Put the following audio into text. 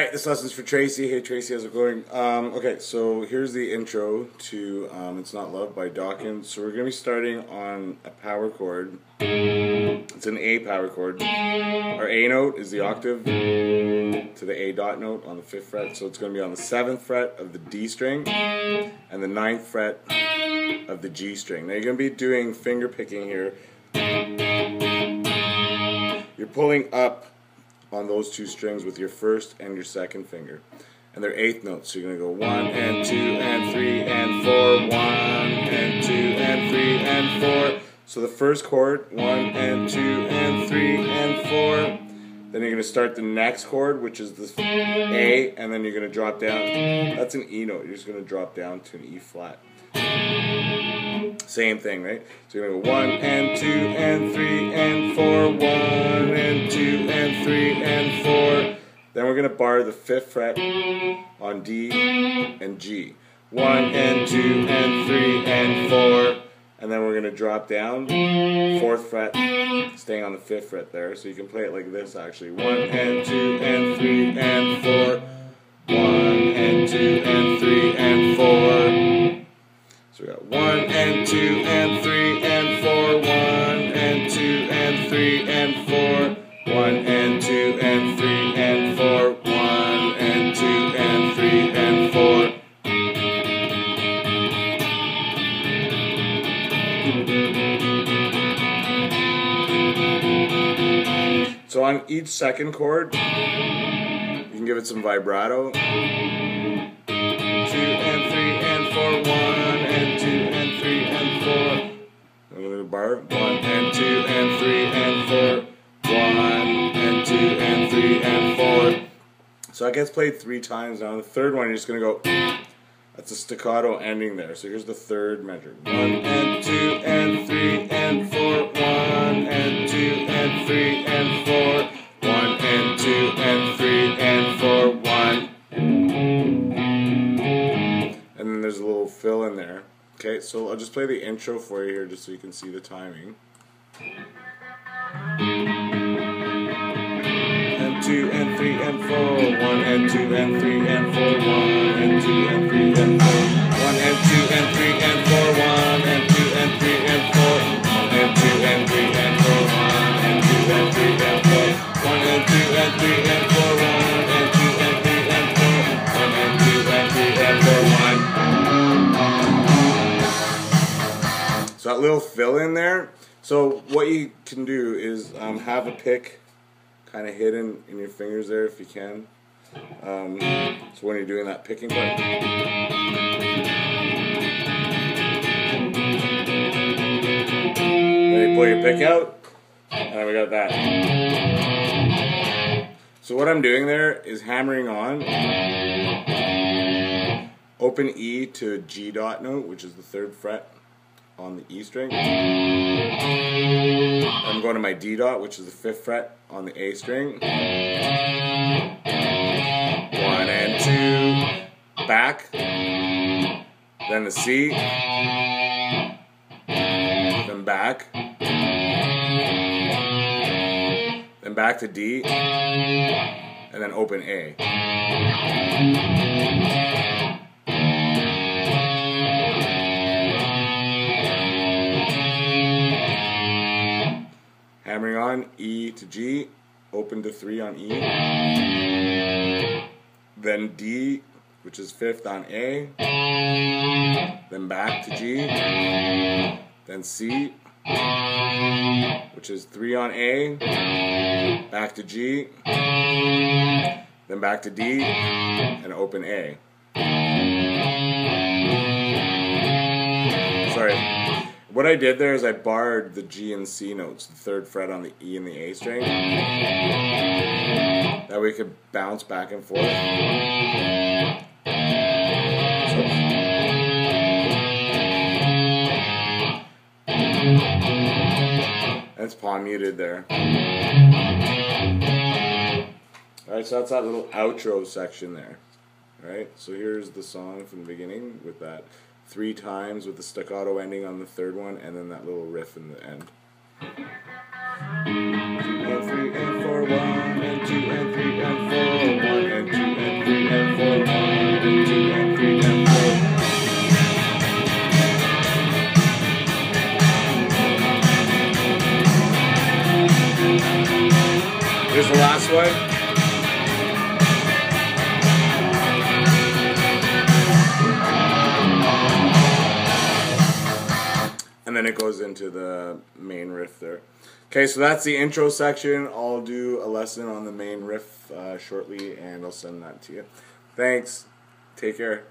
Alright, this lesson's for Tracy. Hey Tracy, how's it going? Okay, so here's the intro to It's Not Love by Dokken. So we're going to be starting on a power chord. It's an A power chord. Our A note is the octave to the A dot note on the 5th fret. So it's going to be on the 7th fret of the D string and the 9th fret of the G string. Now you're going to be doing finger picking here. You're pulling up on those two strings with your first and your second finger, and they're 8th notes, so you're going to go 1 and 2 and 3 and 4, 1 and 2 and 3 and 4. So the first chord, 1 and 2 and 3 and 4. Then you're going to start the next chord, which is the A, and then you're going to drop down. That's an E note. You're just going to drop down to an E flat. Same thing, right? So you're going to go 1 and 2 and 3 and 4, 1 and 2 and 3 and 4. Then we're going to bar the 5th fret on D and G. 1 and 2 and 3 and 4. And then we're going to drop down, 4th fret, staying on the 5th fret there. So you can play it like this actually. 1 and 2 and 3 and 4. 1 and 2 and 3 and 4. So we got 1 and 2 and 3 and 4, 1 and 2 and 3 and 4, 1 and 2 and 3 and 4, 1 and 2 and 3 and 4. So on each second chord, you can give it some vibrato. 2 and 3 and 4, 1 and 2 and 3 and 4. I'm going to bar 1 and 2 and 3 and 4. 1 and 2 and 3 and 4. So that gets played 3 times. Now the third one, you're just going to go. That's a staccato ending there. So here's the third measure. 1 and 2 and 3 and 4. 1 and 2 and 3 and 4. 1 and 2 and 3 and 4. 1. And then there's a little fill in there. Okay, so I'll just play the intro for you here just so you can see the timing. And 2 and 3 and 4. 1 and 2 and 3 and 4. 1 and 2 and 3 and 4. 1 and 2 and 3 and 4. 1 and 2 and 3 and 4. 1 and 2 and 3 and 4. 1 and 2 and 3 and 4. 1 and 2 and 3 and 4. 1 and 2 and 3 and 4. 1 and 2 and 3 and 4. 1. So that little fill in there. So what you can do is have a pick kind of hidden in your fingers there if you can. So when you're doing that picking part. Then you pull your pick out, and then we got that. So what I'm doing there is hammering on open E to a G dot note, which is the 3rd fret on the E string. I'm going to my D dot, which is the 5th fret on the A string. 1 and 2, back, then the C, then back, then back to D, and then open A. Hammering on E to G, open to 3 on E, then D, which is 5th on A, then back to G, then C, which is 3 on A, back to G, then back to D, and open A. Sorry. What I did there is I barred the G and C notes, the 3rd fret on the E and the A string. That way we could bounce back and forth. And it's palm muted there. Alright, so that's that little outro section there. Alright, so here's the song from the beginning with that 3 times with the staccato ending on the 3rd one, and then that little riff in the end. 2 and 3 and 4, 1 and 2 and 3 and 4, 1 and 2 and one. And then it goes into the main riff there. Okay, so that's the intro section. I'll do a lesson on the main riff shortly, and I'll send that to you. Thanks. Take care.